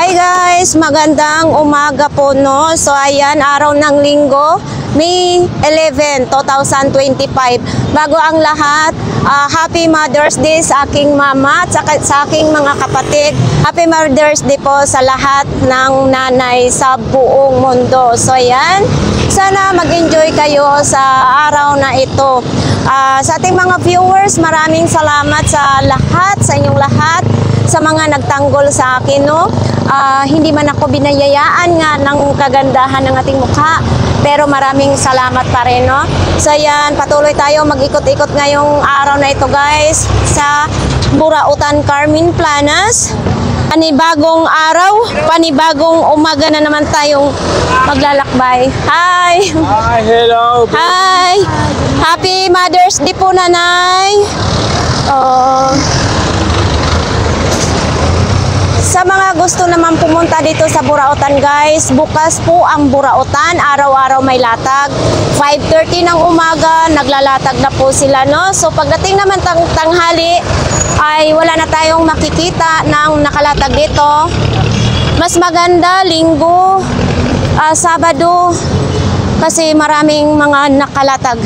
Hi guys, magandang umaga po no. So ayan, araw ng Linggo, May 11, 2025. Bago ang lahat, Happy Mother's Day sa aking mama at sa aking mga kapatid. Happy Mother's Day po sa lahat ng nanay sa buong mundo. So ayan, sana mag-enjoy kayo sa araw na ito. Sa ating mga viewers, maraming salamat sa lahat, sa inyong lahat, sa mga nagtanggol sa akin, no? Hindi man ako binayayaan nga ng kagandahan ng ating mukha, pero maraming salamat pa rin, no? So yan, patuloy tayo mag-ikot-ikot ngayong araw na ito guys sa Burautan Carmen Planas. Panibagong araw, panibagong umaga na naman tayong maglalakbay. Hi! Hi, hello! Hi! Happy Mother's Day po, nanay! Sa mga gusto naman pumunta dito sa Burautan guys, bukas po ang Burautan, araw-araw may latag. 5:30 ng umaga, naglalatag na po sila, no? So pagdating naman tanghali, ay wala na tayong makikita ng nakalatag dito. Mas maganda Linggo, Sabado, kasi maraming mga nakalatag.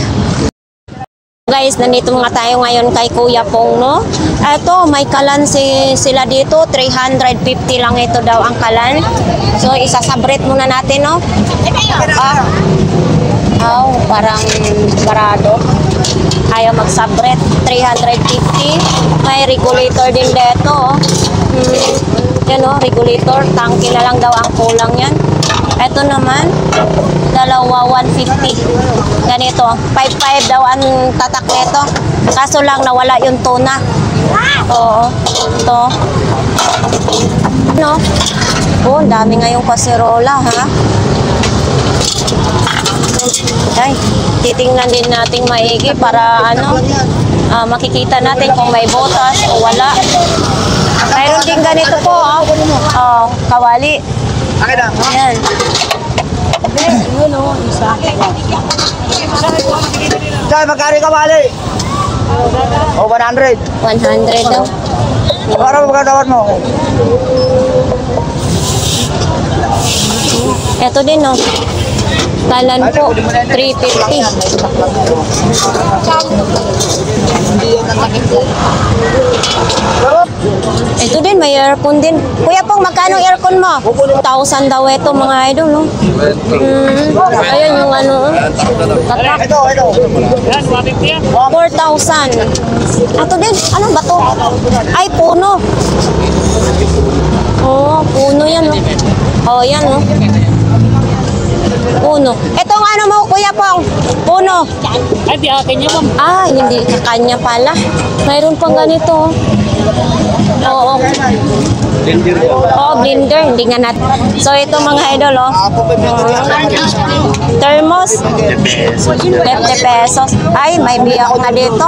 Guys, nandito nga tayo ngayon kay Kuya Pong, no? Ito, may kalan sila dito. 350 lang ito daw ang kalan. So, isasabret muna natin, no? Parang barado. Ayaw magsabret. 350. May regulator din dito, oh. Yan, oh, regulator. Tangke na lang daw ang kulang yan. Ito naman, dalawa 150. Ganito, 5.5 daw ang tatak nito. Kaso lang nawala yung tuna. Oo, ito. No? Oh, dami ngayong kaserola, ha? Ay, titingnan din natin maigi para makikita natin kung may botas o wala. Mayroon din ganito po, oh, kawali. Ayan. Dahil magkari ka bali? O 100? 100 daw. Para magkatawad mo. Ito din, no? Kalan po, 350. Ito din, may aircon din. Kuya Pong, magkano aircon mo? 1,000 daw ito, mga idol, no? Ayan yung tatak. Ito. 4,000. Ito din, ano ba to? Ay, puno. Oh, puno yan, no? Oh, yan, no? Puno. Itong ano mo, Kuya Pong? Puno. Ay, di akin niya, ma'am. Hindi kanya pala. Mayroon pang ganito. Oo. Blender. Hindi nga natin. So, ito mga idol, oh. Thermos. 50 pesos. Ay, may biyak na dito.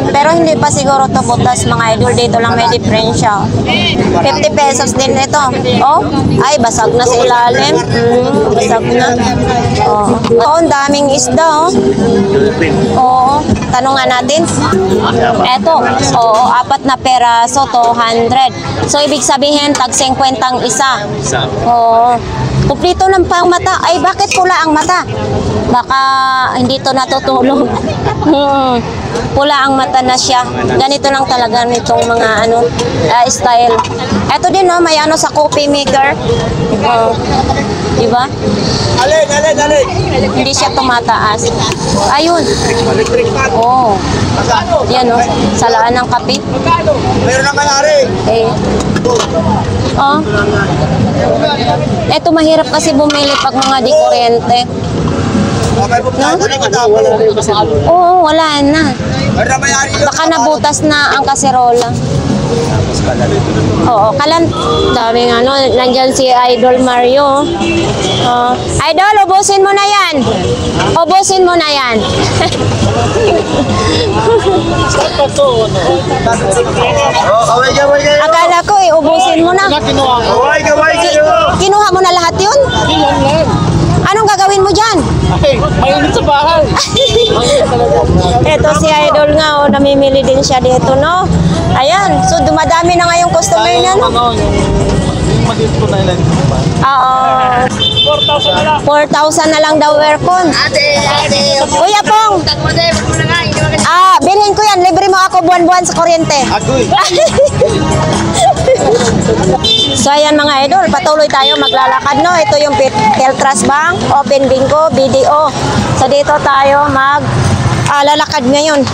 Pero hindi pa siguro to butas, mga idol. Dito lang may diferensya. 50 pesos din ito. Oh, ay, basag na sa ilalim. Basag na. Oh, ang daming isda, oh. Oo. Tanungan natin. Eto, oo, 4 na peraso, 200. So, ibig sabihin, tag 50 ang isa. Oo. Kumplito ng pang mata. Ay, bakit pula ang mata? Baka hindi to natutulog. Pula ang mata na siya. Ganito lang talaga nitong mga style. Eto din, no, may sa coffee maker. Diba? Alin. Hindi siya tumataas. Ayun. Oh. Yan, no. Salaan ng kape. Meron na mayari. Oh. Eto, mahirap kasi bumili pag mga di kuryente. Oo, wala na. Baka nabutas na ang kaserola. Oo, daming nandyan si Idol Mario. Idol, ubusin mo na yan. Ubusin mo na yan. Akala ko, ubusin mo na. Kinuha mo na lahat yun? Anong gagawin mo dyan? Mainit sa bahay. Ito si Idol nga, oh, namimili din siya dito, no? Ayan, so dumadami na nga yung customer niya, no? Yung maliit ko na ilan. Oo. 4,000 na lang. 4,000 na lang daw aircon. Kuya Pong, bilhin ko yan. Libre mo ako buwan-buwan sa kuryente. Agoy. So ayan mga idol, patuloy tayo maglalakad, no? Ito yung Teltras Bank, Open Bingo, BDO. So dito tayo lalakad ngayon.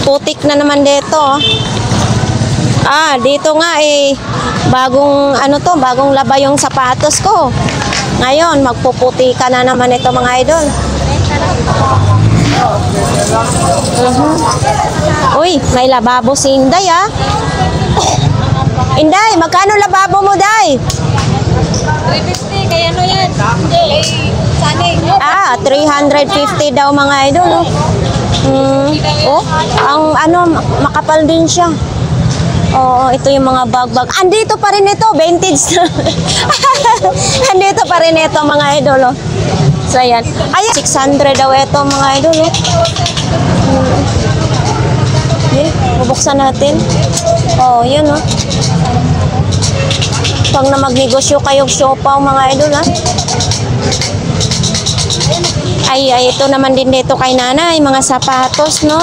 Putik na naman dito, oh. Dito nga bagong laba yung sapatos ko. Ngayon, magpuputi ka na naman ito mga idol. Uy, may lababo si Inday, ah. Inday, magkano lababo mo, Day? 350, kaya ano yan? Hindi, sani. 350 daw mga idol, oh. Makapal din siya. Oo, ito yung mga bag-bag. Andito pa rin ito, vintage na. Andito pa rin ito, mga idol, oh. So, ayan. 600 daw ito, mga idol, oh. Okay, bubuksan natin. Oh, yun, oh. Pag na magnegosyo kayong siopaw, mga idol, ha. Ay, ito naman din dito kay nanay, mga sapatos, no?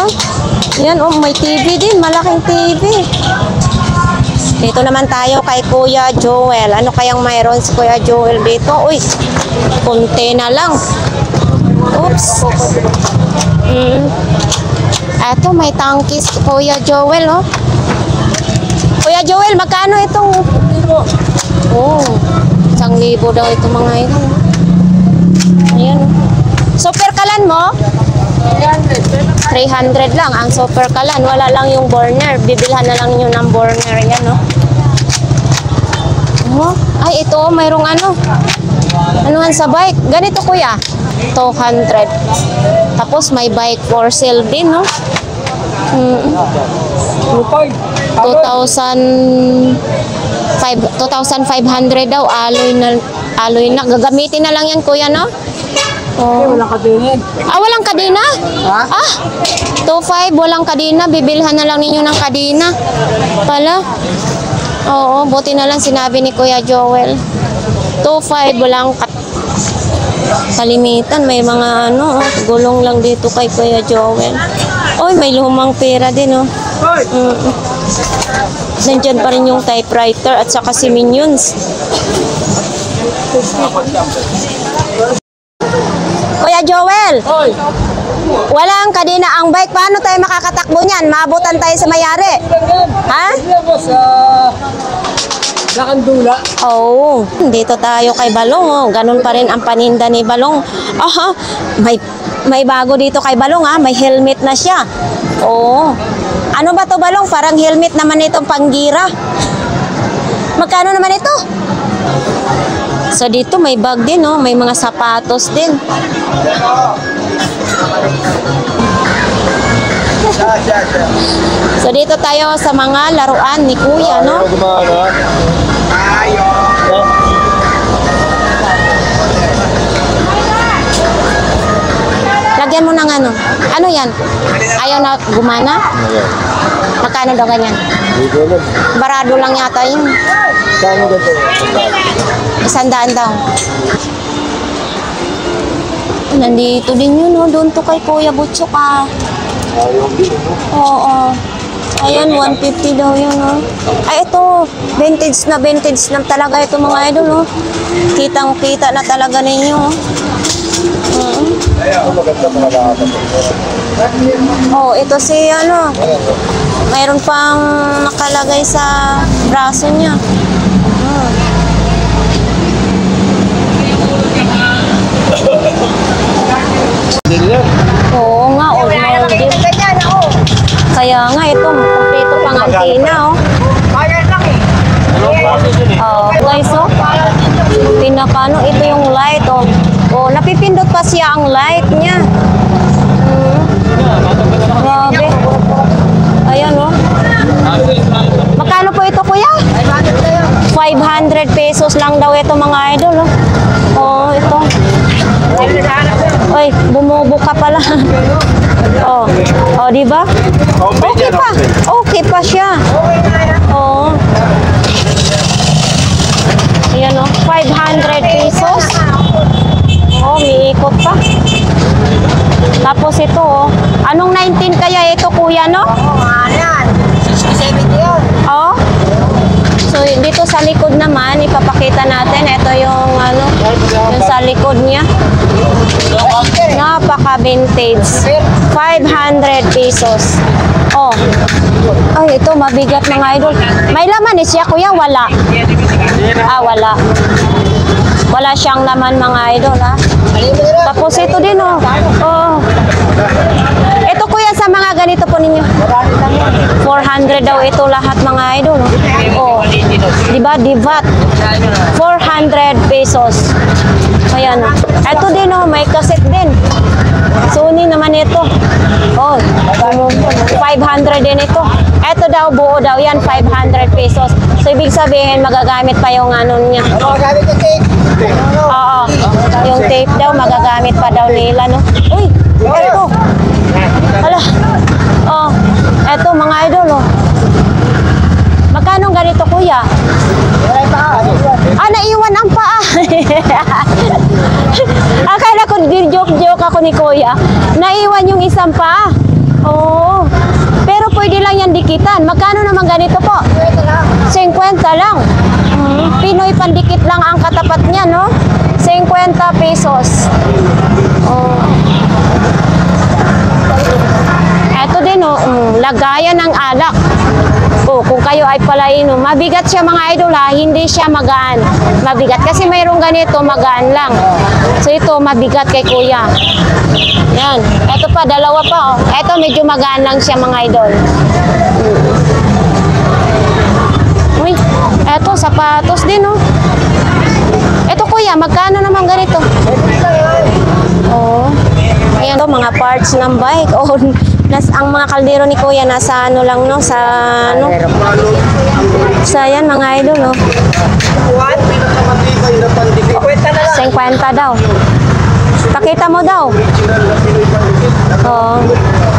Yan, oh, may TV din, malaking TV. Dito naman tayo kay Kuya Joel. Ano kayang mayroon si Kuya Joel dito? Uy, konti na lang. Oops. Eto, may tangkis Kuya Joel, oh. Kuya Joel, magkano itong? Oh, 1,000 daw ito mga ito. Ayan. Super kalan mo? 300 lang ang super kalan. Wala lang yung burner. Bibilhan na lang yun ng burner. Yan, no? Oh, ay, ito, mayroong anuhan sa bike. Ganito, kuya. 200. Tapos may bike for sale din, no? 2,500 daw. Aloy na. Gagamitin na lang yan, kuya, no? Oh. Walang kadena. Walang kadena? Ha? 2,500, walang kadena. Bibilhan na lang ninyo ng kadena. Pala? Oo, buti na lang sinabi ni Kuya Joel. 2,500, walang kalimitan. May mga gulong lang dito kay Kuya Joel. Oy, may lumang pera din, oh. Nandyan pa rin yung typewriter at saka si Minions. Kuya Joel, Hoy! walang kadena ang bike. Paano tayo makakatakbo niyan? Maabutan tayo sa mayari. Ha? Sa Kandula. Oo. Dito tayo kay Balong. Oh. Ganun pa rin ang paninda ni Balong. May bago dito kay Balong, ha? May helmet na siya. Oo. Ano ba to, Balong? Parang helmet naman itong panggira. Magkano naman ito? So dito may bag din, oh. May mga sapatos din. So dito tayo sa mga laruan ni Kuya, no? Lagyan mo ng ano. Ano yan? Ayaw na gumana? Magkano daw ganyan? Barado lang yata yun. 100 daw. Nandito din yun, no? Doon to kay Kuya Butchok, ah. Oo. Ayan, 150 daw yun, no? Ay, ito. Vintage na talaga ito, mga idol, no? Kitang-kita na talaga ninyo, oh. Oh, ito si, mayroon pang nakalagay sa braso niya. Oo nga, old Maldives. Kaya nga, ito, kompleto pang antina, oh. Guys, oh. Ito yung light, oh. Oh, napipindot pa siya ang light niya. Grabe. Ayan, oh. Magkano po ito, kuya? 500 pesos lang daw ito, mga idol, oh. Oh, ito. Ay, bumubuka pala. Oh, oh, di ba? Okay pa. Okay pa siya. Oh. Ayan o, 500 pesos. Oh, may ikot pa. Tapos ito oh. Anong 19 kaya ito kuya, no? Ano yan? 60-70 yun. Oh. So dito sa likod naman ipapakita natin ito yung ano, yung sa likod niya. Napaka vintage. 500 pesos. Oh. Ay, ito mabigat mga idol. May laman eh siya kuya, wala. Ah, wala. Wala siyang laman mga idol ha. Tapos ito din oh. Oh. Ito kuya sa mga ganito po ninyo. 400 daw ito lahat mga idol. Oh. Diba? Divat. 400 pesos. Ayan. Ito din oh. May cassette din. Sony naman ito. Oh. 500 din ito. Ito daw buo daw yan. 500 pesos. So ibig sabihin magagamit pa yung ano niya. Magagamit yung tape. Oo. Yung tape daw magagamit pa daw nila no. Uy. Ito. Hala. Oh. Ito mga idol oh. Magkano ganito kuya? Ah, naiwan ang paa. Akala ko joke ako ni kuya. Naiwan yung isang paa. Oo. Pero pwede lang yan dikitan. Magkano naman ganito po? 50 lang. Pinoy pandikit lang ang katapat niya, no? 50 pesos. Oh. Ito din, oh, lagayan ng alak. Oh, kung kayo ay palainom, mabigat siya mga idol ha, hindi siya magaan. Mabigat kasi mayroong ganito, magaan lang. So ito, mabigat kay kuya. Yan. Ito pa, dalawa pa oh. Ito medyo magaan lang siya mga idol. Uy, eto, sapatos din oh. Ito kuya, magkano naman ganito? Oh. Ayan to, mga parts ng bike. Oh, ang mga kaldero ni kuya nasa ano lang no, sa ano. Sa yan mga idol no. 50 daw. Pakita mo daw. Oh.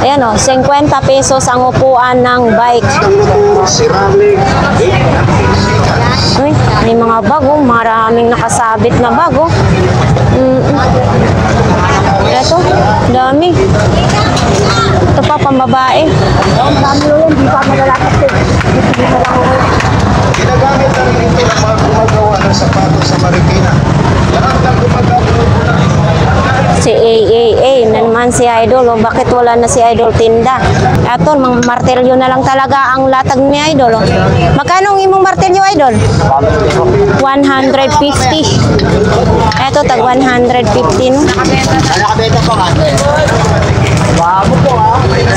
Ayan oh, 50 pesos ang upuan ng bike. Uy, may mga bago, maraming nakasabit na bago. Ito, dami. Ito pa, pambabae. Ginagamit na rin ito ng mga gumagawa ng sapatos sa Marikina. Lahat ng gumagawa Si AAA na naman si Idol. O, bakit wala na si Idol tinda? Ito, mga martelyo na lang talaga ang latag ni Idol. O. Magkano ang imong martelyo, Idol? 150. Ito, tag 150. No? Nakabenta pa nga.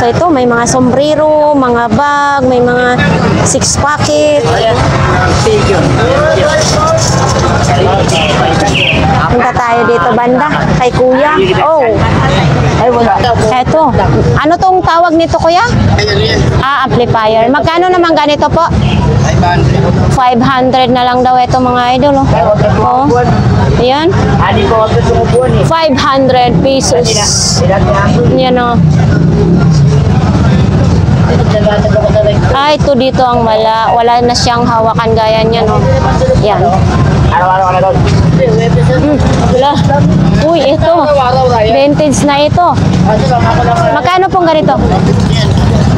So ito, may mga sombrero, mga bag, may mga 6 pocket. Punta tayo dito banda, kay kuya. Oh, eto. Ano tong tawag nito kuya? Ah, amplifier. Magkano naman ganito po? 500 na lang daw ito mga idol. Oh. Ayan. 500 pesos. Yan o. Ah, ito dito ang wala na siyang hawakan gaya niyan. Oh. Yan. Araw-araw ka na doon. Wala. Uy, ito. Vintage na ito. Magkano pong ganito?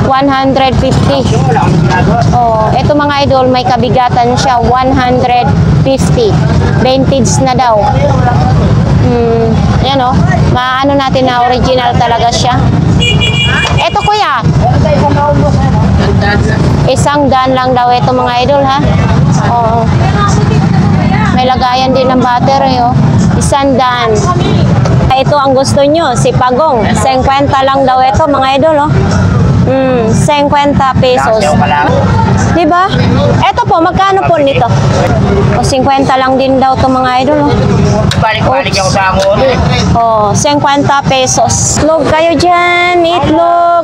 150. Oh, ito mga idol, may kabigatan siya. 150. Vintage na daw. Yan oh. Maano natin na original talaga siya. Ito kuya. 100 lang daw ito mga idol ha. Oo. May lagayan din ng battery oh. 100. Ito ang gusto nyo, si Pagong. 50 lang daw ito mga idol oh. 50 pesos. Diba? Ito po, magkano po nito? O 50 lang din daw ito mga idol. Balik-balik yung bango. Oh, 50 pesos. Itlog kayo dyan. Itlog.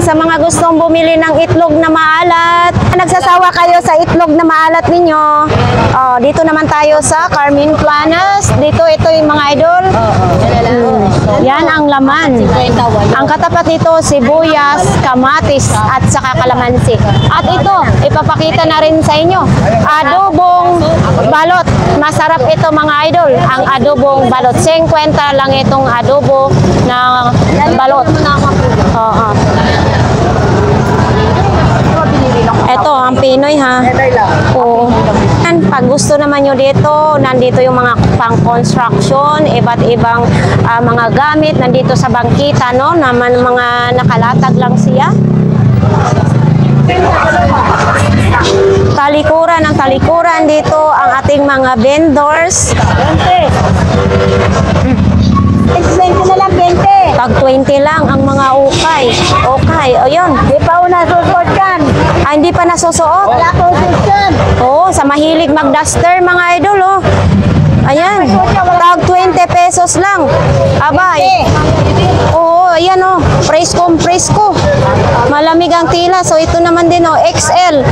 Sa mga gustong bumili ng itlog na maalat. Nagsasawa kayo sa itlog na maalat ninyo. Oh, dito naman tayo sa Carmen Planas. Dito, ito yung mga idol. Yan ang laman. Ang katapat nito, sibuyas, kamatis, at saka kalamansi. At ito, ipapakita na rin sa inyo. Adobong balot. Masarap ito mga idol. Ang adobong balot. 50 lang itong adobo na balot. Oo. Ito, ang Pinoy ha. Oo. Pag gusto naman nyo dito, nandito yung mga pang-construction, iba't ibang mga gamit, nandito sa bangkita, no? Naman mga nakalatag lang siya. Talikuran ng talikuran dito, ang ating mga vendors. 20 na lang, 20. Tag 20 lang ang mga ukay. Okay, o yun. Di pa una susuot kan. Ah, hindi pa nasusuot? Wala ko susuot kan. Oo, sa mahilig mag-duster mga idol, oh. Ayan, tag 20 pesos lang. Abay. Oo, ayan oh, presko. Malamig ang tila, so ito naman din oh, XL.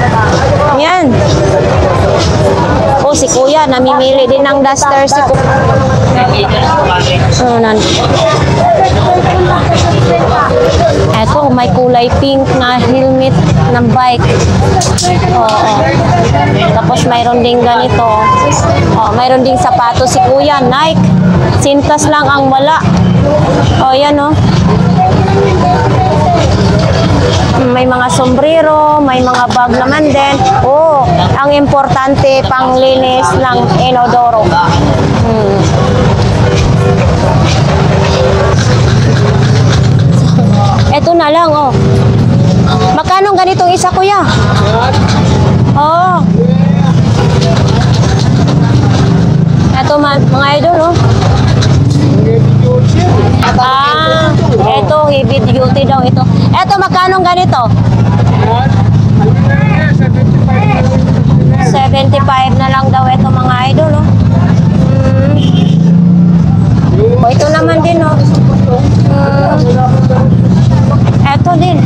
Ayan. Oh, si Kuya, namimili din ng duster si Kuya. Eto, may kulay pink na helmet ng bike. Oo. Tapos mayroon din ganito. Oh, mayroon ding sapatos si Kuya, Nike. Sintas lang ang wala. Oh, yan oh. May mga sombrero, may mga bag naman din. Oh, ang importante panglinis ng inodoro. Ito na lang oh. Magkano ganitong isa, Kuya? Oh. Ito mga idol oh. Ah, ito heavy duty daw ito. Ito magkano ganito? 75 na lang daw ito mga idol oh. Oh, ito naman din oh. Ito din.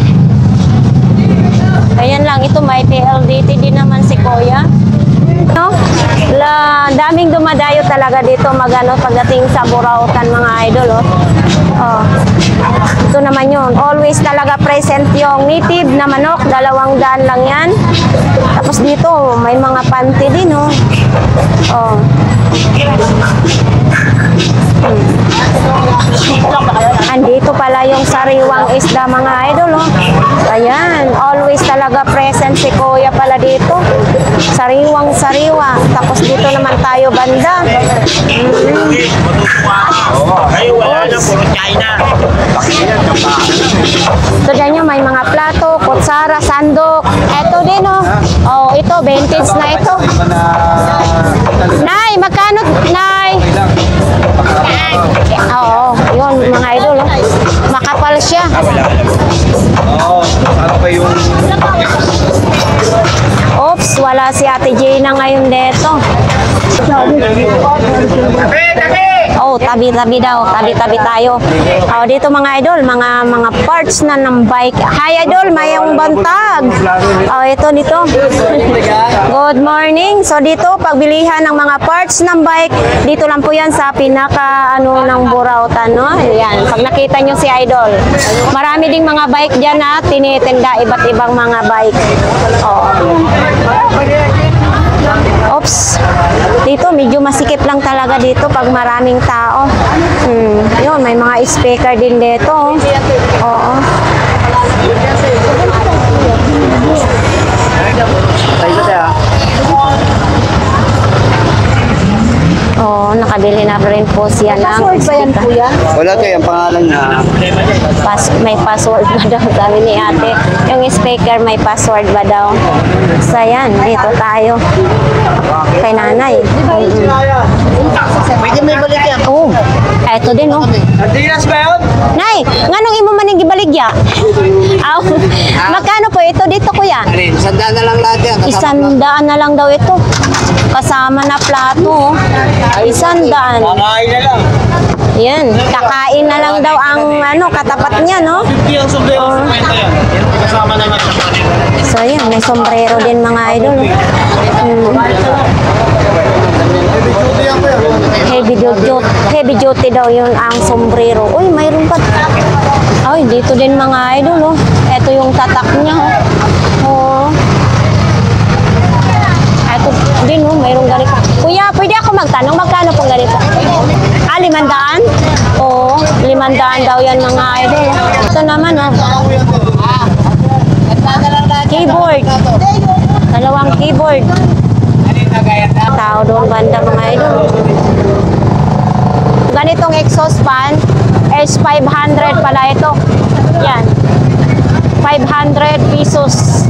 Ayan lang, ito may PLDT din naman si Kuya. No? Daming dumadayo talaga dito magano pagdating sa Burautan mga idol oh. Oh. Ito naman yun. Always talaga present yung native na manok. 200 lang yan. Tapos dito may mga panty din oh. Oh. Andito pala yung sariwang isda mga idol oh. Ayan, always talaga present si Kuya pala dito. Sariwang sariwa. Tapos dito naman tayo banda. Ay, wala na, puro China. Ito dyan yung may mga plato, kutsara, sandok. Ito din oh. Oh, ito vintage na ito. Nay, magkano Nay? Oo, yun mga idol oh. Makapal siya. Oo, ano pa yung... Oops, wala si Ate Gina ngayon dito. Oh, tabi-tabi daw. Tabi-tabi tayo. Oh, dito mga idol, mga parts na ng bike. Hi idol, mayong bantag. Oh, ito dito. Good morning. So dito, pagbilihan ng mga parts ng bike, dito lang po yan sa pinaka ng Burautan, no? Ayan, pag nakita nyo si idol. Marami ding mga bike dyan na tinitinda, iba't ibang mga bike. Oh. Oops. Dito medyo masikip lang talaga dito pag maraming tao. Yun, may mga speaker din dito. Oo. Oo, nakabili na rin po siya ng speaker. Wala to yung pangalan na. May password ba daw, sabi ni ate. Yung speaker may password ba daw. So yan, dito tayo. Kay nanay. Pwede may balik yan. Oh, eto din oh. Adidas ba yun? Nay, nganong imo man gibaligya? Aw. Magkano po ito dito, Kuya? Sandaan na lang lahat yan. 100 na lang daw ito. Kasama na plato. 100. Kakain na lang. Yan, kakain na lang daw ang katapat niya, no? 50 ang sombrero, 50 yan. Kasama na lang sa panig. So yan, may sombrero din mga idol. Heavy duty daw yun ang sombrero. Uy, mayroon pa. Ay, dito din mga idol, oh. Ito yung tatak niya, oh. Ito din, oh, mayroong ganito. Kuya, pwede ako magtanong, magkano pong ganito? 500? Oo, 500 daw yan mga idol. Ito naman, oh. Keyboard. Dalawang keyboard. Tao doon banda mga idol. Ganitong exhaust fan is 500 pala ito. Yan. 500 pesos.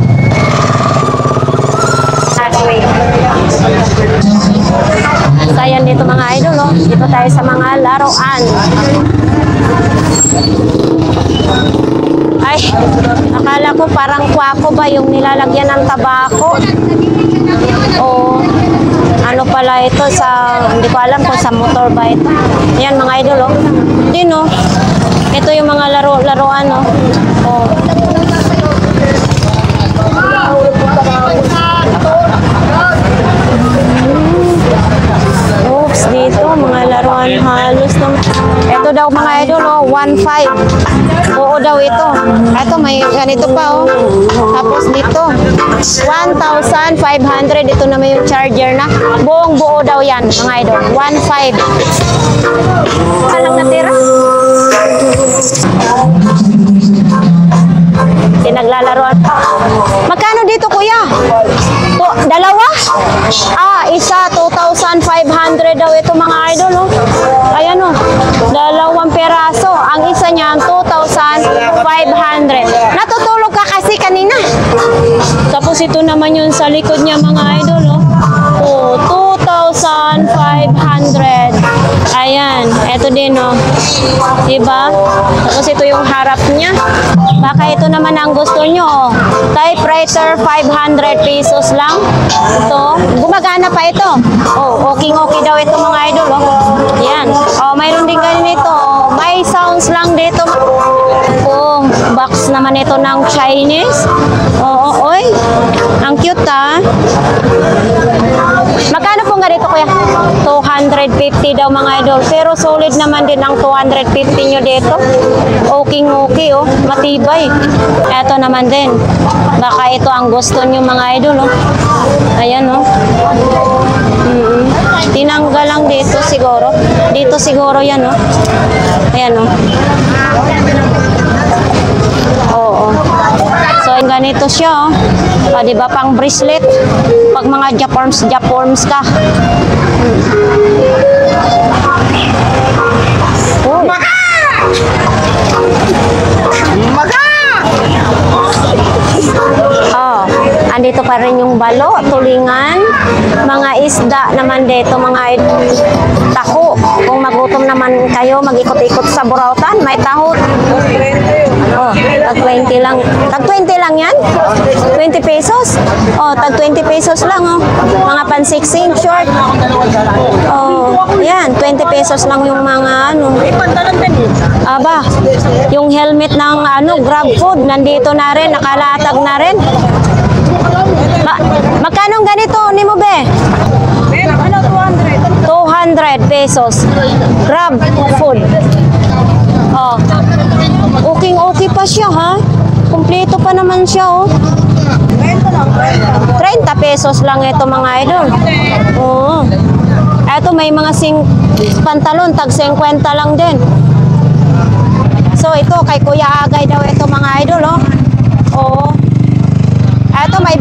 Sayan dito mga idol, oh. Dito tayo sa mga laruan. Ay, akala ko parang kwako ba yung nilalagyan ng tabako. O ano pala ito sa, hindi ko alam kung sa motor ba ito. Yan mga idol, oh. Din, oh. Ito yung mga laruan, oh. Oh. Oops, dito mga laruan halos naman. Ito daw mga idol, oh, 1.5. Oo daw ito. Ito may ganito pa, oh. Tapos dito 1,500. Ito naman yung charger na. Buong buo daw yan mga idol. 1.5. Walang natira. Pinaglalaroan. Magkano dito kuya? Dalawa? Isa 2,500 daw ito mga idol, oh. Ayan, oh. Dalawang peraso. Ang isa niyan 2,500. Natutulog ka kasi kanina. Tapos ito naman yung sa likod niya mga idol, oh. Oh, 2,500. Ayan, ito din, oh. Diba? Tapos ito yung harap niya. Baka ito naman ang gusto nyo, oh. Typewriter, 500 pesos lang. Ito, gumagana pa ito. Oh, okay daw ito mga idol, oh. Yan. Oh, mayroon din ganito, oh. May sounds lang dito. Oh, box naman ito ng Chinese. Oh, oy. Ang cute, ah. Magkano pong ganito kuya? 250 daw mga idol. Pero solid naman din ang 250 nyo dito. Okay, oh. Matibay. Ito naman din. Baka ito ang gusto nyo mga idol, oh. Ayan, oh. Tinanggal lang dito siguro. Dito siguro yan, oh. Ayan, oh. Oo. So, ganito siya, oh. Diba pang bracelet? Pag mga Japorms ka. Oh. Oh, andito pa rin yung balo, tulingan, mga isda naman dito, mga taho. Kung magutom naman kayo, mag-ikot-ikot sa Burautan, may taho. Oh, tag 20 lang. Tag 20 lang yan? 20 pesos? Oh, tag 20 pesos lang, oh. Mga pan-16 short. Oh, yan, 20 pesos lang yung mga ano. Aba, yung helmet ng ano, Grab Food, nandito na rin, nakalatag na rin. Magkano ganito ni mo be? 200 pesos. Grab Food. Oh. Okay pa siya, ha? Kumpleto pa naman siya, oh. 30 pesos lang ito mga idol. Oo. Ito may mga pantalon, tag 50 lang din. So ito kay Kuya Agay daw ito mga idol, oh. Oo. Ito may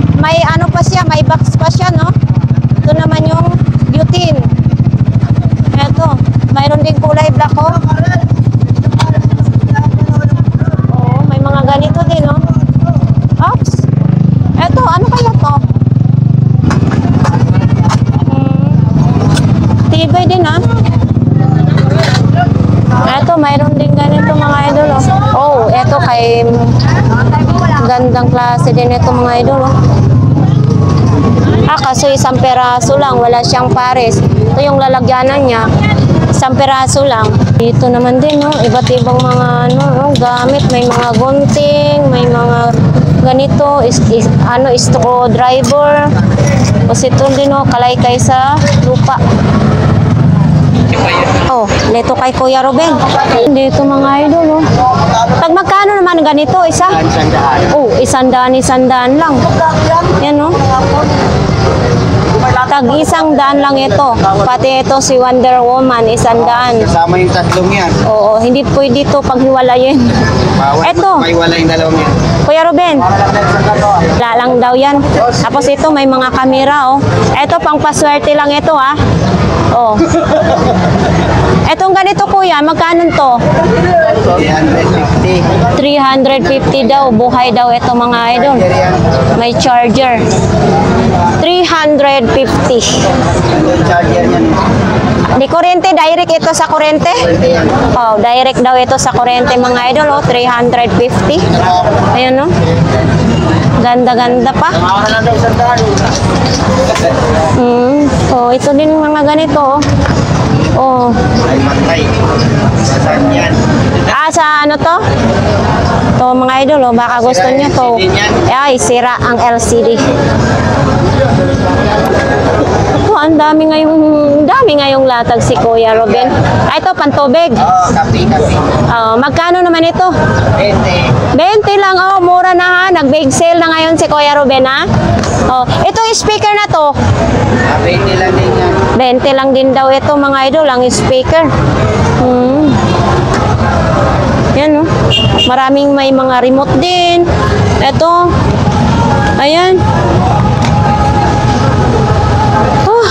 ano pa siya, may box pa siya, no? Ito naman yung butane. Ito, mayroon din kulay black, oh. Oo, may mga ganito din, no? Oops. Ito, ano kaya to? Tibay din, ah. Ito, mayroon din ganito mga idol, oh. Oh, ito kay gandang klase din ito mga idol, oh. Kaso isang peraso lang, wala siyang pares. Ito yung lalagyanan niya, isang peraso lang. Dito naman din, no, iba't ibang mga ano, gamit, may mga gunting, may mga ganito, screwdriver. Tapos ito din oh, kalaykay sa lupa. Oh, dito kay Kuya Ruben. Dito mga idol, oh. Pag magkano naman ganito, isa? Oh, 100 lang. Yan, oh. Tag 100 lang ito. Pati ito si Wonder Woman, 100. Kasama yung tatlong yan. Oo, hindi pwede ito paghiwalayin. Ito, May wala yung dalawang yan. Kuya Ruben. Wala lang daw yan. Tapos ito, may mga kamera, oh. Ito, pang paswerte lang ito, ah. Oh. Etong ganito, kuya, magkano to? 350. 350 daw, buhay daw ito mga idol. May charger. 350. Yung charger yan. Di kurente, direct ito sa kurente? Oh, direct daw ito sa kurente mga idol, oh, 350. Ayun, oh. Ganda-ganda pa. Oh, ito din mga ganito, oh. Oh. Ay, matay. Saan yan? Ah, sa ano to? To mga idol, oh, baka gusto niyo to. Ay, sira ang LCD. Oh, ang dami ngayong latag si Kuya Ruben. Ah, ito, pantubig. Oh, kape. Oh, magkano naman ito? 20. 20 lang, oh, mura na ha. Nag-big sale na ngayon si Kuya Ruben, ha? Oh, itong speaker na to, 20 lang din yan. 20 lang din daw ito mga idol, ang speaker. Yan, oh. Maraming may mga remote din. Ito. Ayan. Oh.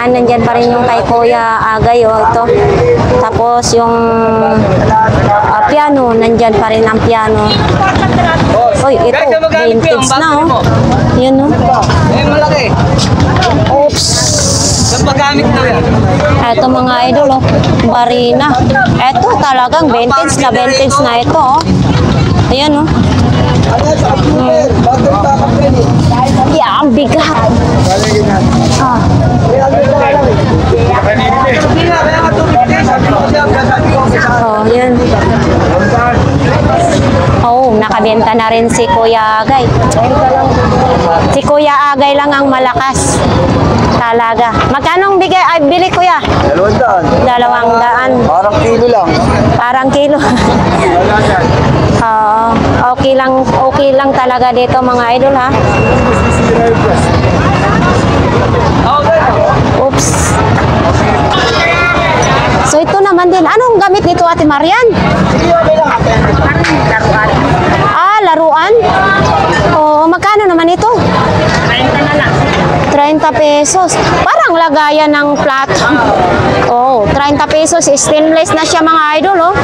Nandyan pa rin yung kay Kuya Agay, oh, ito. Tapos yung piano, nandyan pa rin ang piano. Uy, ito, vintage na, oh. Yan, oh. Malaki. Oops. Paggamit na yan. Ito mga idol, oh. Barina. Ito talagang vintage na ito, oh. Ayan, oh. Yeah, ang bigat. Ah. Oh, yan. Oh, nakabenta na rin si Kuya Agay. Si Kuya Agay lang ang malakas. Talaga. Magkano bili kuya? 200. 200. Parang kilo lang. Parang kilo. Okay lang talaga dito mga idol, ha. Oops. So ito naman din. Anong gamit nito, Ate Marian? Ah, laruan? Oh, magkano naman ito? 30 pesos. Parang lagayan ng plato. Oh, 30 pesos. Stainless na siya mga idol, oh.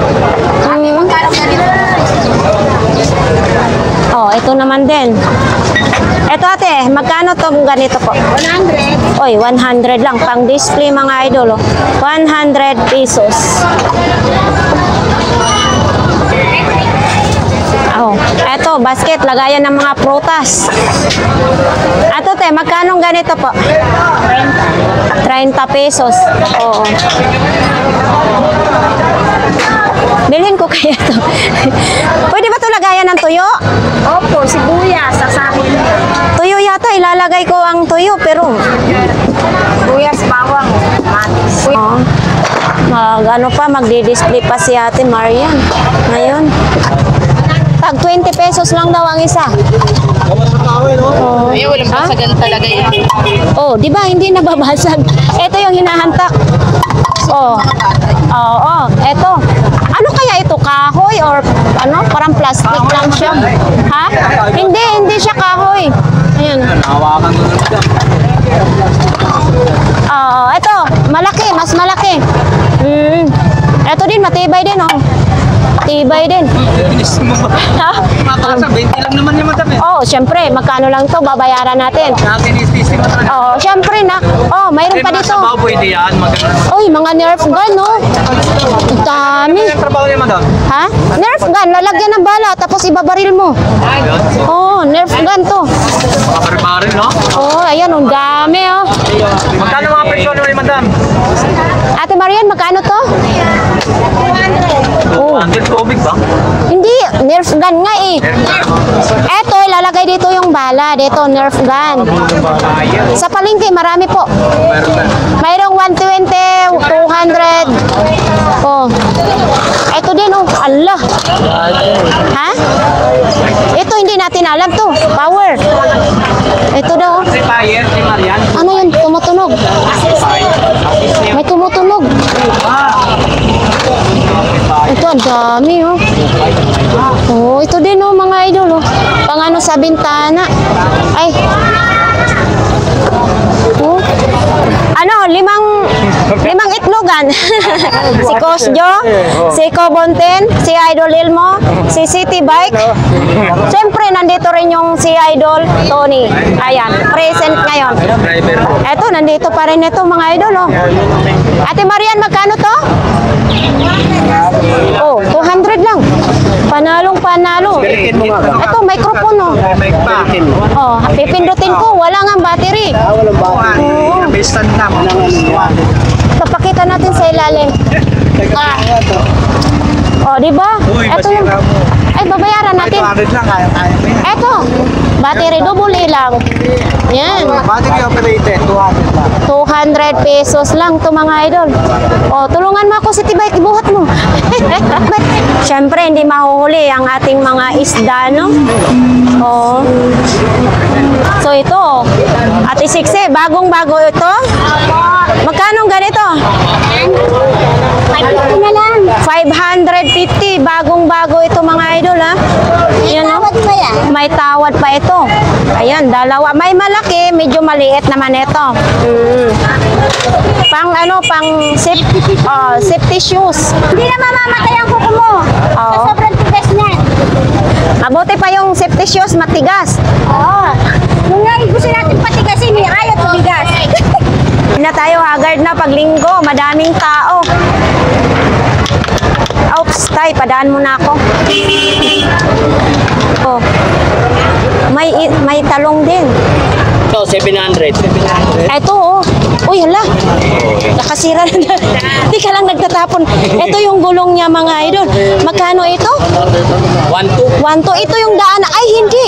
Oh, ito naman din. Ito ate, magkano to ganito po? 100. Oy, 100 lang. Pang display mga idol, oh. 100 pesos. Oh, eto, basket, lagayan ng mga prutas. Ato te, magkano ganito po? 30 pesos. Oo. Bilhin ko kaya to. Pwede ba to lagayan ng tuyo? Opo, sibuyas, sasahin. Tuyo yata, ilalagay ko ang tuyo, pero... Sibuyas, bawang, matis. Oh. Ano pa, magdi-display pa si Ate Marian. Ngayon. Tag 20 pesos lang daw ang isa. Oh. Ay, walang basagan talaga yan. Oh, di ba hindi nababasag? Ito yung hinahantak. Oh. Oo, eto. Ano kaya ito, kahoy or ano? Parang plastic lang siya. Ha? Hindi siya kahoy. Ayun. Hawakan ko na siya. Oo, eto, malaki, mas malaki. Eto din, matibay din, oh. Tibay din. Bilis mo ba? Ha? Makakasa, 20 lang naman yung madam eh. Oh, syempre, magkano lang to, babayaran natin. Natin isisi mo na. Oh, syempre na. Oh, mayroon pa dito. Sa baboy, hindi yan. Maganda. Uy, mga Nerf gun, no? Ang dami. Trabaho niya madam. Ha? Nerf gun, lalagyan ng bala, tapos ibabaril mo. Oh, Nerf gun to. Makabaril-baril, no? Oh, ayan, ang dami, oh. Magkano mga presyo ni madam? Ate Marian, magkano to? Oh. Ang tubig ba? Hindi, Nerf Nerf gun nga eh. Eto, ilalagay dito yung bala. Dito, Nerf gun. Sa palengke, marami po. Mayroong 120, 200. Oh. Eto din, oh. Allah. Ha? Ito, hindi natin alam to. Power. Ito daw. Si Payer, si Marian. Ano yun? Tumutunog. May tumutunog. Ito, ang dami, oh. Oh, ito din, oh, mga idol, oh. Pang ano sa bintana. Ay. Oh. Ano, limang itlogan. Si Kosjo, si Kobonten, si Idol Ilmo, si City Bike. Siyempre, nandito rin yung si Idol Tony. Ayan, present ngayon. Eto, nandito pa rin ito, mga idol, oh. Ate Marian, magkano to? Oh, 200 lang. Panalong panalo. Ito, microphone, oh. Oh, pipindutin ko. Wala nga battery. Oo. Papakita natin sa ilalim. Ah. Oh, di ba? Ito yung... Ay, babayaran natin. Ito. Battery, double A lang. Yan. Battery operated, 200 200 pesos lang to, mga idol. O, tulungan mo ako si Tibay, ibuhat mo. Siyempre, hindi mahuhuli ang ating mga isda, no? O. So, ito. Ate Siksi, bagong-bago ito. Magkano ganito? 550 na lang. 550. Bagong-bago ito, mga idol, ha? Yan, no? Tawad pa yan. May tawad pa ito. Ayan, dalawa. May malaki, medyo maliit naman ito. Pang ano, pang safety shoes. Hindi na mamamatay ang kuko mo. Oo. Sa sobrang tigas niyan. Mabuti pa yung safety shoes, matigas. Oo. Nung nga gusto natin patigasin, ayaw tumigas. Na tayo, haggard na paglinggo. Madaming tao. Oops, tay, padaan mo na ako. Oh. May talong din. Ito, 700. Ito, oh. Uy, hala. Nakasira na. Di ka lang nagtatapon. Ito yung gulong niya, mga idol. Magkano ito? 1-2. 1-2. Ito yung daan. Ay, hindi.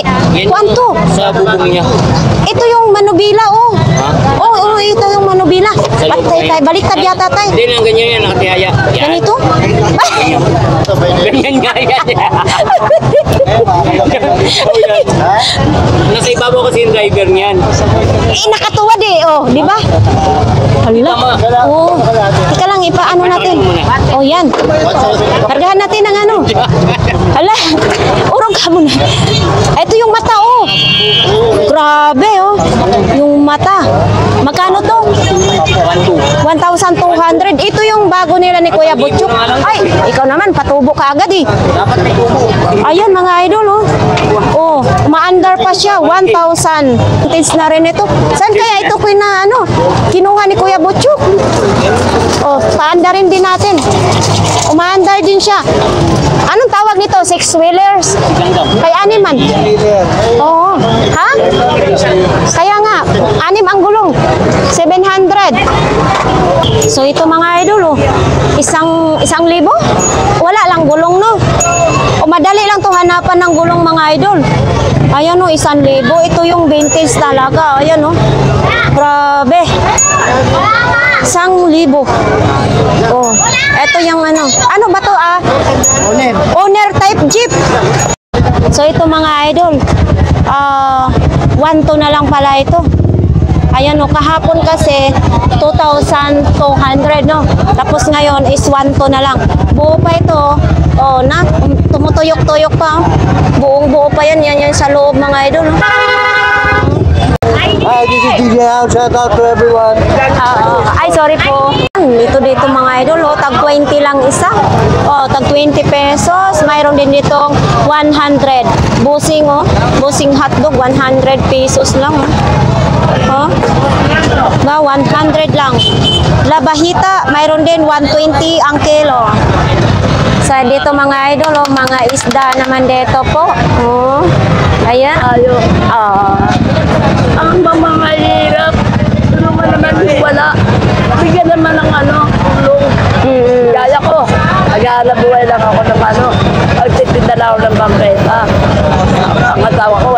1-2. Sa bubong niya. Ito yung manubila, oh. Oh, ito yung manubila. Ba't tay, baliktad yata tay. Hindi lang ganyan yan, nakatihaya. Ganito? Ay! Ganyan nga yan. Nasa ibabaw kasi yung driver niyan. Nakatuwad eh, oh, di ba? Hala. Oh. Teka lang, ipaano natin. Oh, yan. Kargahan natin ng ano. Hala. Urong ka muna. Ito yung mata, oh. Grabe, oh. Yung mata. Magkano to? 1,200. Ito yung bago nila ni Kuya Butchuk. Ay, ikaw naman, patubo ka agad eh. Dapat may tubo. Ayan, mga idol, oh. Oh, umaandar pa siya. 1,000. Tis na rin ito. Saan kaya ito kinuha ni Kuya Butchuk? Oh, paandarin din natin. Umaandar din siya. Anong tawag nito? 6-wheelers? Kay animan? Oo. Ha? Kaya nga, anim ang gulong. 700. So ito, mga idol, oh. Isang libo? Wala lang gulong, no? O madali lang to hanapan ng gulong, mga idol. Ayan, oh, 1,000. Ito yung vintage talaga. Ayan, oh. Grabe. 1,000. Oh. Ito yung ano. Ano ba to, ah? Owner type Jeep. So ito, mga idol. 1,200 na lang pala ito. Ayan, no, kahapon kasi 2,200, no? Tapos ngayon is 1,200 na lang. Buo pa ito. Oh, na, tumutuyok-tuyok pa. Buong-buo pa yan. Yan sa loob, mga idol. No? Hi, this is DJ Al. Shout out to everyone. Ay, sorry po. Dito mga idol, oh, tag 20 lang isa. Oh, tag 20 pesos. Mayroon din ditong 100. Busing, oh. Busing hotdog, 100 pesos lang, oh. Oh. Ba, 100 lang. Labahita, mayroon din 120 ang kilo. Sa dito, mga idol, oh, mga isda naman dito po. Oh. Ayan. Ang mga hirap, tulungan naman yung wala. Bigyan naman ng tulong. Kaya ko, nag-aarap buhay lang ako ng pagtitinda lang ako ng bangkay.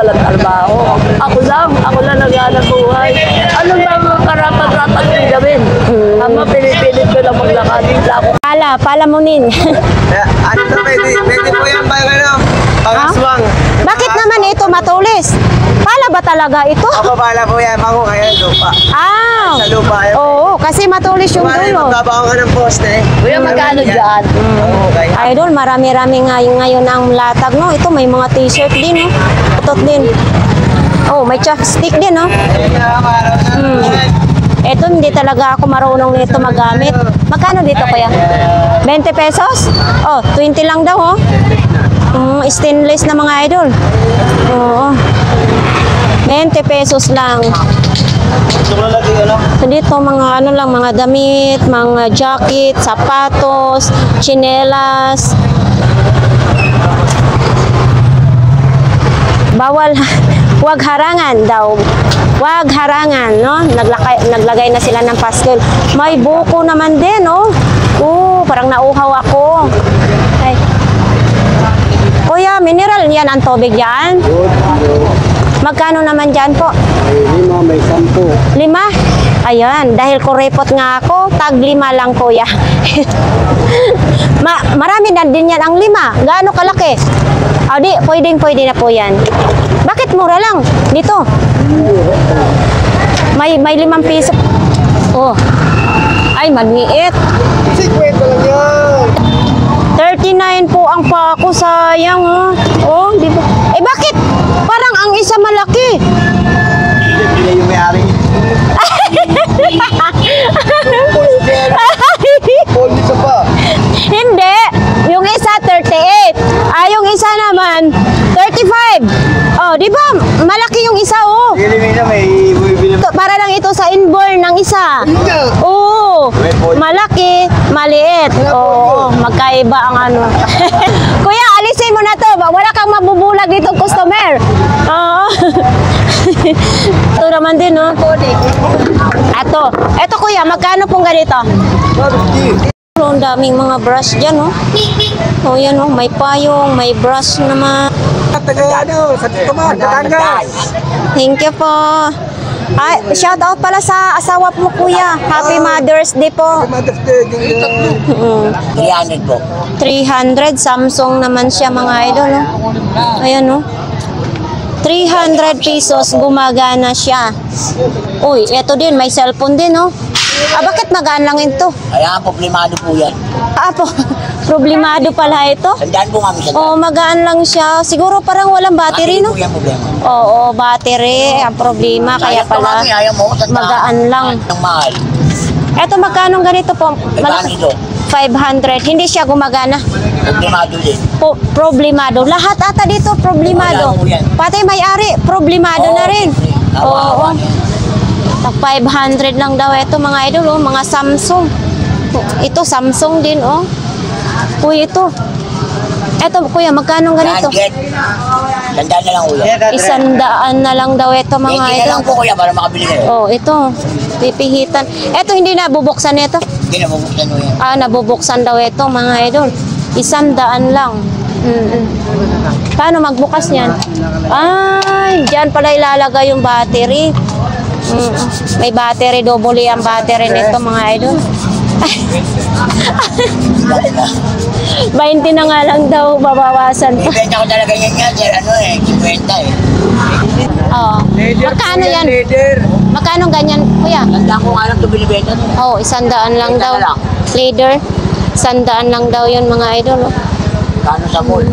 walang trabaho. Ako lang naghanap buhay. Ano ba ang karapat-rapat kong gawin? Ama, pinipilit ko lang maglakad. Hindi ako. Palamunin. Ano to, pwede po yan, pangaswang. Bakit naman ito matulis? Pala ba talaga ito? Ako pala po yan, pango kayo, lupa. Ah! Sa lupa, ayun. Oo, kasi matulis yung dulo. Magbabaon ka ng poste. Kuya, magkano dyan? Pango kayo. Idol, marami-rami ngayon ang latag, no? Ito, may mga t-shirt din, no? Utot din. Oh, may chopstick din, no? Ito, hindi talaga ako marunong nito magamit. Magkano dito, kuya? 20 pesos? Oh, 20 lang daw, oh. Stainless na mga idol. Oo. 20 pesos lang. So dito mga ano lang, mga damit, mga jacket, sapatos, tsinelas. Bawal, wag harangan daw. Wag harangan, no? Naglagay na sila ng pastel. May buko naman din, no? Parang nauhaw ako. Ay. Kuya, mineral yan ang tubig yan? Magkano naman dyan po? May 10. 5? Ayan, dahil kuripot nga ako, tag 5 lang kuya. Marami na din yan ang 5. Gaano kalaki? Di, pwede na po yan. Bakit mura lang? Dito. May 5 piso. Oh. Ay, maliit. 50 lang yan. 39 po ang pako, sayang ha. Oh, di ba? Eh bakit? Parang ang isa malaki. Hindi yung may-ari. Poli sa pa. Hindi. Yung isa 38. Yung isa naman 35. Oh, di ba? Malaki yung isa, oh. Hindi na may bumibili. Para lang ito sa inborn ng isa. Oo. Malaki, maliit. Oo, magkaiba ang ano. Kuya, alisin mo na to. Wala kang mabubulag ditong customer. Oo. Ito naman din, no? Ito kuya, magkano pong ganito? Ang daming mga brush dyan, no? Oh, yan, no? May payong, may brush naman. Sa Tutuman, Batangas. Thank you po. Shout out pala sa asawa mo, kuya. Happy Mother's Day po. 300 po. 300, Samsung naman siya mga idol. No? Ayan, no? 300 pesos, gumagana siya. Uy, eto din, may cellphone din, no? Bakit magaan lang ito? Kaya problemado po yan. Problemado pala ito. Sandaan po kami sa Oo, magaan lang siya. Siguro parang walang battery, no? yan problema. Oo, battery ang problema. Kaya pala magaan lang. Ang mahal. Eto, magkano ganito po? Malaki. 500. Hindi siya gumagana. Problemado din. Problemado. Lahat ata dito problemado. Wala po yan. Pati may-ari, problemado na rin. Oo. Kawawa niya. 500 lang daw ito mga idol, oh, mga Samsung. Ito Samsung din, oh. Uy, ito. Ito kuya, magkano ganito? 100. Sandaan na lang kuya. 100 na lang daw ito mga Hindi na idol. lang po kuya para makabili kayo. Oh, ito. Pipihitan. Ito hindi na bubuksan nito. Hindi na mabuksan mo yan. Nabubuksan daw ito mga idol. 100 lang. Paano magbukas niyan? Ay, diyan pala ilalagay yung battery. May battery, double ang battery nito mga idol. 20 na nga lang daw babawasan pa. Ibenta ko talaga yan yan, sir. 50 eh. Oo. Magkano yan? Magkano ganyan, kuya? Tandaan ko nga lang ito binibenta. Oo, 100 lang daw. Benta na lang. Leader, 100 lang daw yun mga idol. Oh. Kano sa mall?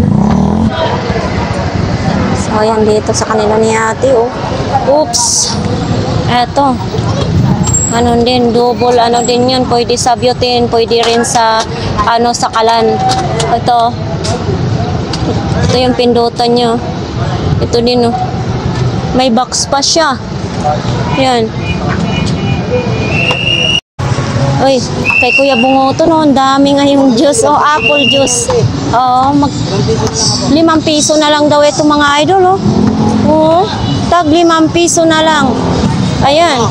So, ayan dito sa kanila ni ate, oh. Oops. Eto. Ano din, double, ano din yun. Pwede sa butane, pwede rin sa, sa kalan. Ito. Ito yung pindutan nyo. Ito din, oh. May box pa siya. Yan. Uy, kay Kuya Bungoto, no, ang dami nga yung juice, apple juice. 5 piso na lang daw ito mga idol, oh. Tag 5 piso na lang. Ayan.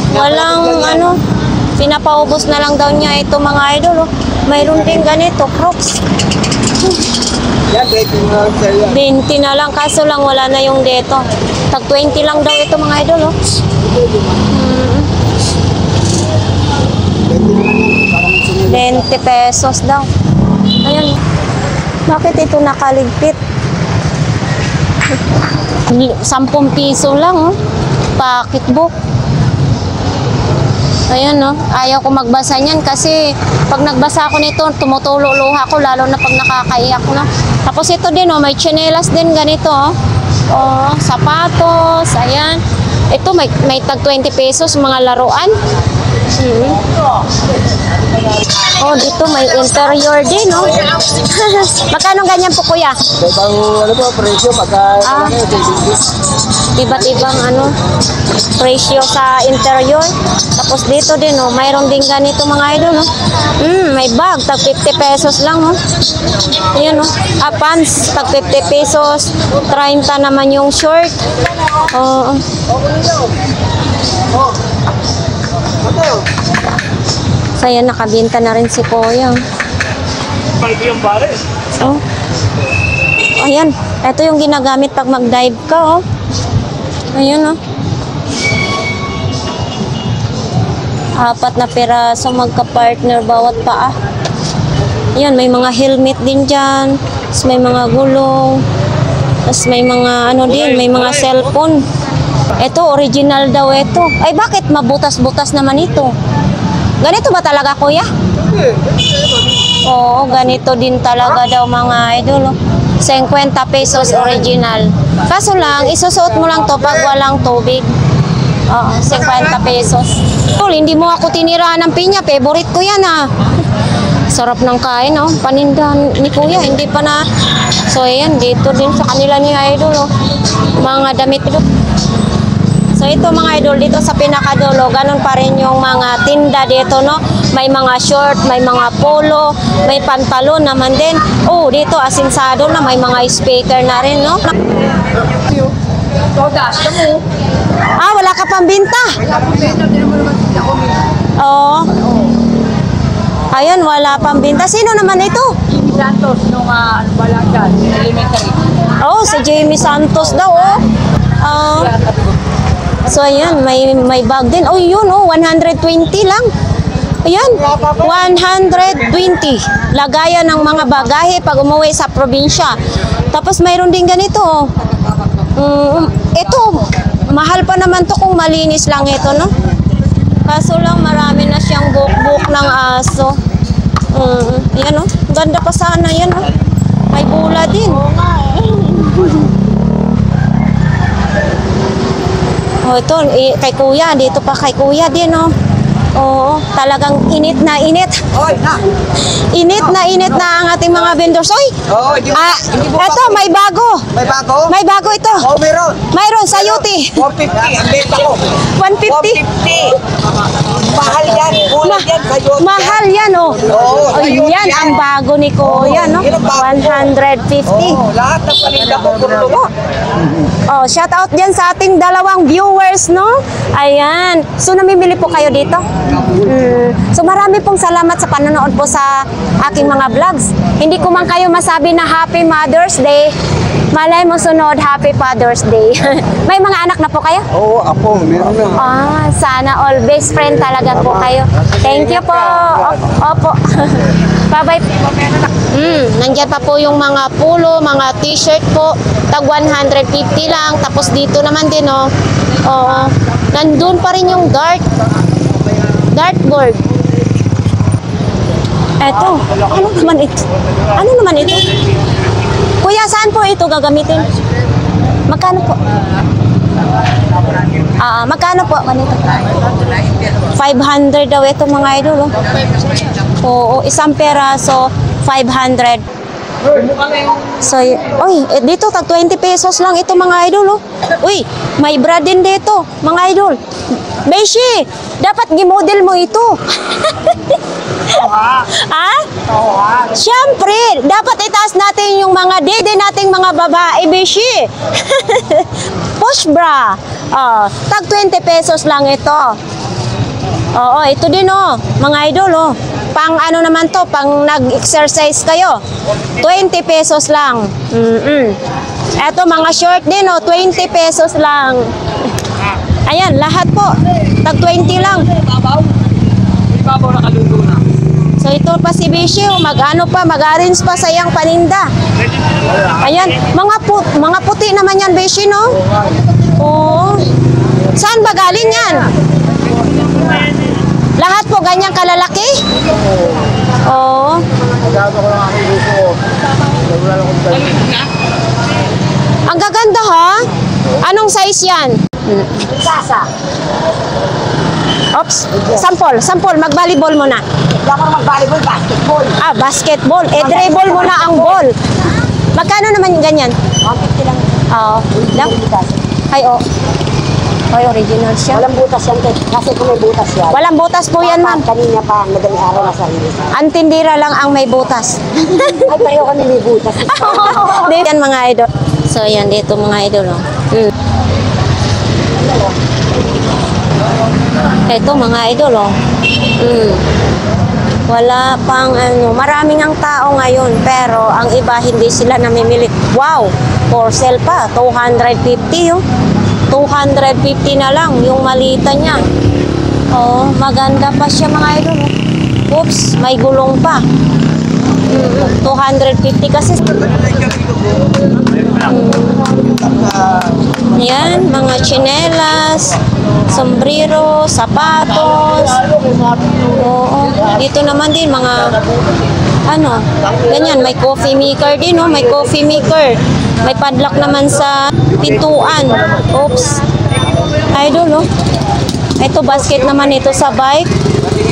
Walang pinapaubos na lang daw niya ito mga idol, oh. Mayroon din ganito, Crocs. Yan, break mo lang sa'yo. 20 na lang, kaso lang wala na yung dito. Tag 20 lang daw ito mga idol, oh. 20 pesos daw. Ayan. Bakit ito nakaligpit? 10 piso lang, oh. Pocketbook. Ayan, no. Ayaw ko magbasa niyan kasi pag nagbasa ako nito, tumutulo luha ko, lalo na pag nakakaiyak, no. Tapos ito din, oh, may tsinelas din ganito, oh. Oh, sapatos, ayan. Ito, may tag 20 pesos, mga laruan. Oh, dito may interior din, no. Magkano ganyan po, kuya? Ibang ano po, presyo pagka Iba't ibang presyo sa interior. Tapos dito din, oh, mayroon din ganito mga idol, no. May bag, tag 50 pesos lang, oh. Ayan, oh. Pants, tag 50 pesos. 30 naman yung short. Oh. So, ayan, nakabinta na rin si Kuya. Oh. Ayan, ito yung ginagamit pag mag-dive ka, oh. Ayan, oh. 4 na piraso magka-partner bawat paa. Ayan, may mga helmet din dyan. Tapos may mga gulong. Tapos may mga din, may mga cellphone. Ito, original daw ito. Ay, bakit mabutas-butas naman ito? Ganito ba talaga, kuya? Oo, ganito din talaga daw mga idol. 50 pesos original. Kaso lang, isusuot mo lang to pag walang tubig. Oo, 50 pesos. Tol, hindi mo ako tiniraan ng pinya. Favorite ko yan, ah. Sarap ng kain, oh. Panindahan ni kuya, hindi pa na. So, ayan, dito din sa kanila ni idol, oh. Mga damit dito. So ito mga idol, dito sa pinakadulo, ganun pa rin yung mga tinda dito, no? May mga short, may mga polo, may pantalon naman din. Oh, dito asinsado na, may mga speaker na rin, no? Ah, wala ka pang binta? Oo. Ayan, wala pang binta. Sino naman ito? Jimmy Santos, nung balang dyan, elementary. Oh, si Jamie Santos daw, oh. So ayan, may bag din. Oh, yun, oh, 120 lang. Ayan, 120. Lagayan ng mga bagahe pag umuwi sa probinsya. Tapos mayroon din ganito. Ito, mahal pa naman to kung malinis lang ito, no? Kaso lang marami na siyang buhok ng aso. Yan, oh. Ganda pa sana yan, oh. May bula din. Oh, ito, kay kuya, dito pa kay kuya din, oh. Oo, talagang init na init. Oy, na. Init na ang ating mga vendors. Oy! Oo, hindi mo Ito, may bago. May bago? May bago ito. Oo, meron. Mayroon sa UT. 150 ang benta ko. 150. 150. Mahal yan. Kulang yan sa yun. Mahal yan, oh. Oo, sa Ay, yun yan, ang bago ni kuya, no? 150. Oo, lahat ng paninda ko puro mo. Oh, shout out dyan sa ating dalawang viewers, no? Ayan. So, namimili po kayo dito? So, marami pong salamat sa panonood po sa aking mga vlogs. Hindi ko man kayo masabi na Happy Mother's Day. Malay mo sunod, Happy Father's Day. May mga anak na po kayo? Oo, ako, meron na. Sana all best friend talaga po kayo. Thank you po. Opo. Bye-bye. Nandiyan pa po yung mga polo, mga t-shirt po. Tag 150 lang. Tapos dito naman din, oh. Oo. Nandun pa rin yung dartboard. Eto. Ano naman ito? Ano naman ito? Kuya, saan po ito gagamitin? Magkano po? Magkano po? 500 daw ito mga idol, oh. Oo, isang peraso, 500. So, dito tag 20 pesos lang ito mga idol, oh. Uy, may bra din dito, mga idol. Beshi, dapat gimodel mo ito. Siyempre, dapat itaas natin yung mga dede nating mga babae, Beshi. Push bra. Tag 20 pesos lang ito. Oo, ito din, oh, mga idol, oh. pang ano naman to, pang nag-exercise kayo. 20 pesos lang. Eto, mga short din, 20 pesos lang. Ayan, lahat po. Tag 20 lang. Ibabaw nakaluto na. So ito pa si Bishi, mag-ano pa, mag-arrange pa sayang paninda. Ayan, mga puti naman yan, Bishi, no? Oo. Saan ba galing yan? Lahat po ganyang kalalaki? Oo. Ang gaganda, ha? Anong size yan? Sasa. Oops, sample, mag-volleyball muna. Hindi ako mag-volleyball, basketball. Ah, basketball. Dribble mo na ang ball. Magkano naman yung ganyan? 150 lang. Oo. Lang? Ay, oh. Ay, original siya. Walang butas yan, kasi kung may butas yan. Walang butas po yan, ma'am. Kanina pa, madaling araw na sarili. Ang tindira lang ang may butas. Ay, pareho kami may butas. Yan, mga idol. So, yan, dito mga idol. Oh. Ito, mga idol. Oh. Wala pang ano, maraming ang tao ngayon, pero ang iba hindi sila namimili. Wow, for sale pa, 250 oh. 250 na lang yung malita niya. Oh, maganda pa siya mga idol. Oh. Oops, may gulong pa. 250 kasi. Yan, mga tsinelas, sombrero, sapatos. Oo. Dito naman din mga ano, ganyan, may coffee maker din, no? May coffee maker. May padlock naman sa pintuan. Oops. Idol, no? Ito, basket naman ito sa bike.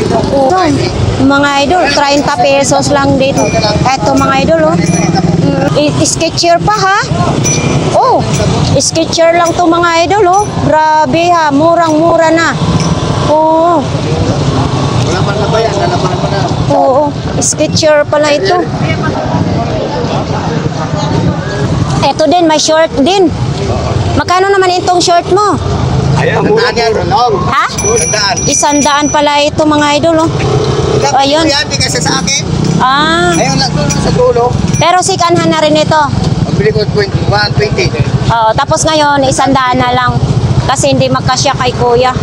Ito, mga idol, 30 pesos lang dito. Ito, mga idol, oh. Sketcher pa, ha? Oh, sketcher lang to mga idol, oh. Grabe, ha. Murang-mura na. Oo. Wala pa na ba yan? Lalabahan pa na. Oo, sketcher pala ito. Ito din, may short din. Magkano naman itong short mo? Ayan, mura yan. Ha? Sandaan. 100 pala ito mga idol, oh. Ayun. Yan, di kasi sa akin. Ah, Ayun, lang doon sa dulo. pero sikanhan na rin ito. Pabili ko 120. Oh, tapos ngayon, 100 na lang. Kasi hindi makasya kay kuya.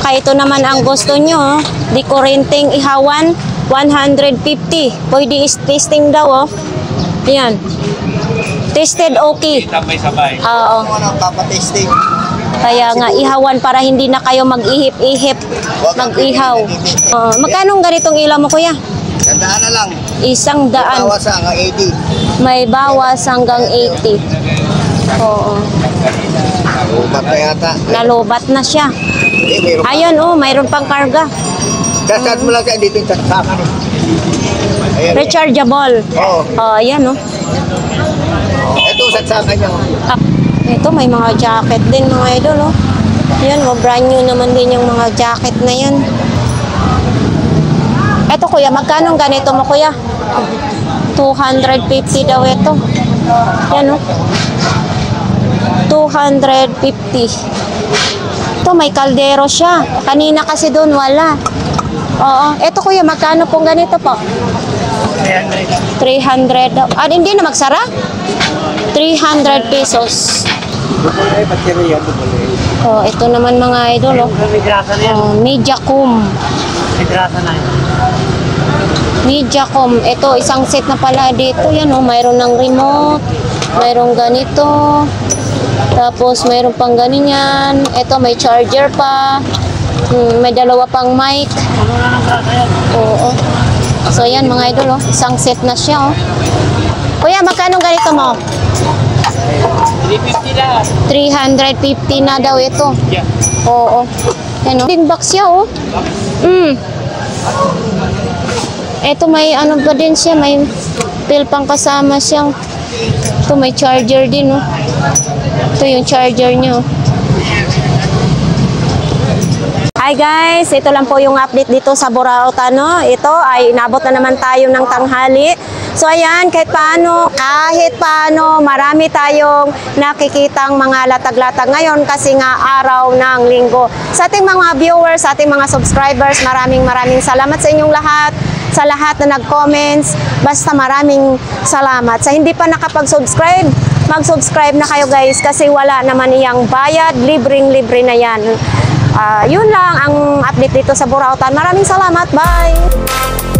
Kaya ito naman ang gusto nyo, oh. Di kurinting ihawan, 150. Pwede is-testing daw, oh. Ayan. Tested okay. Sabay-sabay. Oo. Ano, papatesting. Kaya nga, ihawan para hindi na kayo mag-ihip-ihip. Mag-ihaw. Magkano ganitong ilaw mo, kuya? Sandaan na lang. 100. Bawas hanggang 80. May bawas hanggang 80. Oo. Umat na yata. Nalobat na siya. Hindi, meron pa. Ayun, oh, mayroon pang karga. Sasad mo lang siya dito yung saksakan. Ayan. Rechargeable. Oo. Ayan, oh. Ito, saksakan niya. Ah, ito, may mga jacket din, mga idol, oh. Yan, oh, brand new naman din yung mga jacket na yan. Ito, kuya, magkano ganito mo, kuya? 250 daw ito. Yan, oh. 250. Ito, may kaldero siya. Kanina kasi doon, wala. Oo. Ito, kuya, magkano pong ganito po? 300 daw. Ah, hindi na magsara? 300 pesos. Oh, ito naman mga idol, oh. Mediacom. Mediacom. Ito, isang set na pala dito. Yan, oh. Mayroon ng remote. Mayroon ganito. Tapos, mayroon pang ganyan. Ito, may charger pa. May dalawa pang mic. Oo. So, yan mga idol, oh. Isang set na siya, oh. Kuya, magkano ganito mo? 350 lang. 350 na daw ito. Yeah. Oo. Yan, oh. Big box siya, oh. Ito, may ano ba din siya? May pill pang kasama siya. Ito, may charger din, oh. Ito yung charger niya, oh. Hi guys, ito lang po yung update dito sa Burautan, no? Ito ay inabot na naman tayo ng tanghali. So ayan, kahit paano, marami tayong nakikitang mga latag-latag ngayon kasi nga araw ng linggo. Sa ating mga viewers, sa ating mga subscribers, maraming salamat sa inyong lahat. sa lahat na nag-comments. Basta maraming salamat. Sa hindi pa nakapag-subscribe, mag-subscribe na kayo guys kasi wala naman iyang bayad, libreng-libre na yan. Yun lang ang update dito sa Burautan. Maraming salamat. Bye!